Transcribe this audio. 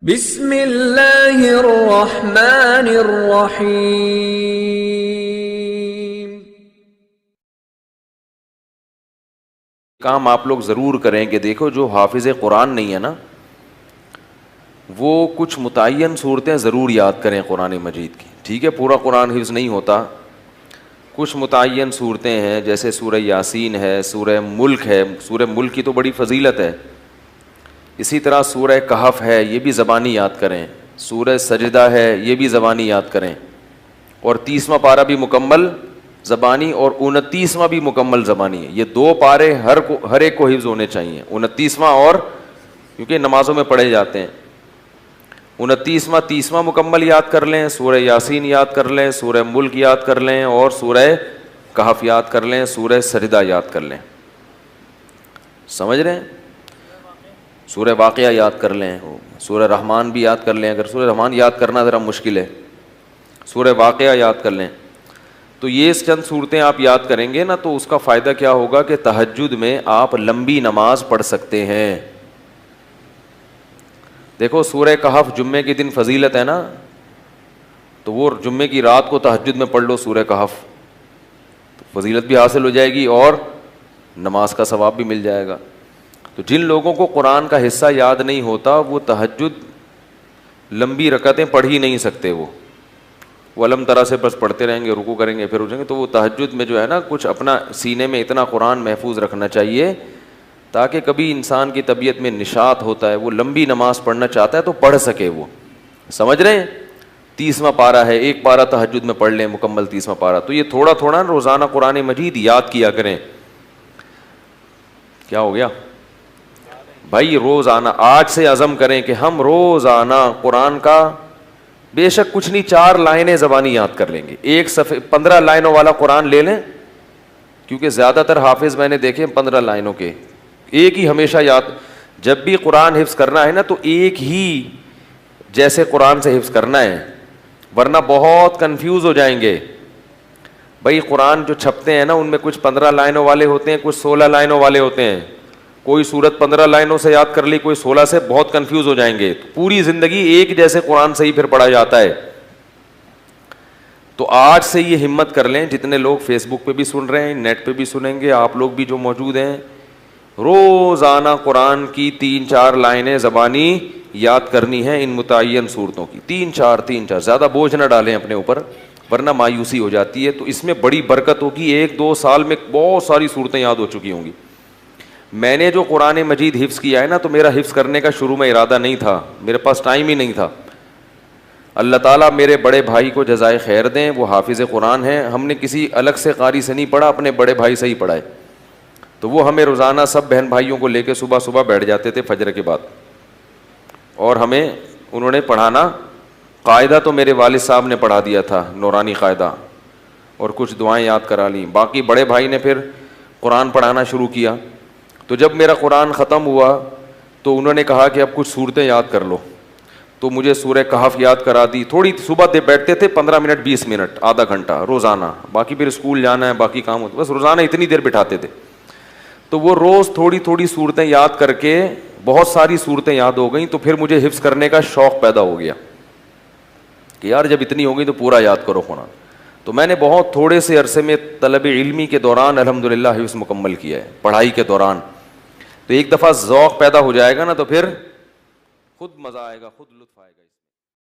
بسم اللہ الرحمن الرحیم۔ کام آپ لوگ ضرور کریں کہ دیکھو جو حافظ قرآن نہیں ہے نا وہ کچھ متعین صورتیں ضرور یاد کریں قرآن مجید کی، ٹھیک ہے؟ پورا قرآن حفظ نہیں ہوتا، کچھ متعین صورتیں ہیں جیسے سورہ یاسین ہے، سورہ ملک ہے، سورہ ملک کی تو بڑی فضیلت ہے، اسی طرح سورہ کہف ہے، یہ بھی زبانی یاد کریں، سورہ سجدہ ہے، یہ بھی زبانی یاد کریں، اور 30واں پارہ بھی مکمل زبانی اور 29واں بھی مکمل زبانی ہے۔ یہ دو پارے ہر ایک کو حفظ ہونے چاہیے، 29واں اور کیونکہ نمازوں میں پڑھے جاتے ہیں، 29واں 30واں مکمل یاد کر لیں، سورہ یاسین یاد کر لیں، سورہ ملک یاد کر لیں، اور سورہ کہف یاد کر لیں، سورہ سجدہ یاد کر لیں، سمجھ رہے ہیں؟ سورہ واقعہ یاد کر لیں، سورہ رحمان بھی یاد کر لیں، اگر سورہ رحمان یاد کرنا ذرا مشکل ہے، سورہ واقعہ یاد کر لیں۔ تو یہ چند صورتیں آپ یاد کریں گے نا تو اس کا فائدہ کیا ہوگا کہ تہجد میں آپ لمبی نماز پڑھ سکتے ہیں۔ دیکھو سورہ کہف جمعے کے دن فضیلت ہے نا، تو وہ جمعے کی رات کو تہجد میں پڑھ لو سورہ کہف، تو فضیلت بھی حاصل ہو جائے گی اور نماز کا ثواب بھی مل جائے گا۔ تو جن لوگوں کو قرآن کا حصہ یاد نہیں ہوتا وہ تہجد لمبی رکعتیں پڑھ ہی نہیں سکتے، وہ علم طرح سے بس پڑھتے رہیں گے، رکوع کریں گے پھر اٹھیں گے، تو وہ تہجد میں جو ہے نا کچھ اپنا سینے میں اتنا قرآن محفوظ رکھنا چاہیے تاکہ کبھی انسان کی طبیعت میں نشاط ہوتا ہے، وہ لمبی نماز پڑھنا چاہتا ہے تو پڑھ سکے، وہ سمجھ رہے ہیں؟ 30واں پارہ ہے، ایک پارہ تہجد میں پڑھ لیں مکمل 30واں پارہ، تو یہ تھوڑا تھوڑا روزانہ قرآن مجید یاد کیا کریں۔ کیا ہو گیا بھائی؟ روزانہ آج سے عزم کریں کہ ہم روزانہ قرآن کا بے شک کچھ نہیں 4 لائنیں زبانی یاد کر لیں گے، ایک صفحے 15 لائنوں والا قرآن لے لیں، کیونکہ زیادہ تر حافظ میں نے دیکھے 15 لائنوں کے، ایک ہی ہمیشہ یاد، جب بھی قرآن حفظ کرنا ہے نا تو ایک ہی جیسے قرآن سے حفظ کرنا ہے، ورنہ بہت کنفیوز ہو جائیں گے۔ بھائی قرآن جو چھپتے ہیں نا ان میں کچھ 15 لائنوں والے ہوتے ہیں، کچھ 16 لائنوں والے ہوتے ہیں، کوئی سورت 15 لائنوں سے یاد کر لی، کوئی 16 سے، بہت کنفیوز ہو جائیں گے۔ پوری زندگی ایک جیسے قرآن سے ہی پھر پڑھا جاتا ہے۔ تو آج سے یہ ہمت کر لیں، جتنے لوگ فیس بک پہ بھی سن رہے ہیں، نیٹ پہ بھی سنیں گے، آپ لوگ بھی جو موجود ہیں، روزانہ قرآن کی 3-4 لائنیں زبانی یاد کرنی ہیں ان متعین صورتوں کی، 3-4 زیادہ بوجھ نہ ڈالیں اپنے اوپر ورنہ مایوسی ہو جاتی ہے۔ تو اس میں بڑی برکت ہوگی، 1-2 سال میں بہت ساری صورتیں یاد ہو چکی ہوں گی۔ میں نے جو قرآن مجید حفظ کیا ہے نا تو میرا حفظ کرنے کا شروع میں ارادہ نہیں تھا، میرے پاس ٹائم ہی نہیں تھا۔ اللہ تعالیٰ میرے بڑے بھائی کو جزائے خیر دیں، وہ حافظ قرآن ہیں، ہم نے کسی الگ سے قاری سے نہیں پڑھا، اپنے بڑے بھائی سے ہی پڑھا ہے، تو وہ ہمیں روزانہ سب بہن بھائیوں کو لے کے صبح بیٹھ جاتے تھے فجر کے بعد، اور ہمیں انہوں نے پڑھانا، قاعدہ تو میرے والد صاحب نے پڑھا دیا تھا، نورانی قاعدہ، اور کچھ دعائیں یاد کرا لیں، باقی بڑے بھائی نے پھر قرآن پڑھانا شروع کیا۔ تو جب میرا قرآن ختم ہوا تو انہوں نے کہا کہ اب کچھ صورتیں یاد کر لو، تو مجھے سورہ کہف یاد کرا دی، تھوڑی صبح بیٹھتے تھے 15 منٹ 20 منٹ آدھا گھنٹہ روزانہ، باقی پھر اسکول جانا ہے باقی کام ہوتا، بس روزانہ اتنی دیر بٹھاتے تھے، تو وہ روز تھوڑی صورتیں یاد کر کے بہت ساری صورتیں یاد ہو گئیں، تو پھر مجھے حفظ کرنے کا شوق پیدا ہو گیا کہ یار جب اتنی ہو گئی تو پورا یاد کرو قرآن۔ تو میں نے بہت تھوڑے سے عرصے میں طلب علمی کے دوران الحمدللہ حفظ مکمل کیا ہے، پڑھائی کے دوران۔ تو ایک دفعہ ذوق پیدا ہو جائے گا نا تو پھر خود مزہ آئے گا، خود لطف آئے گا۔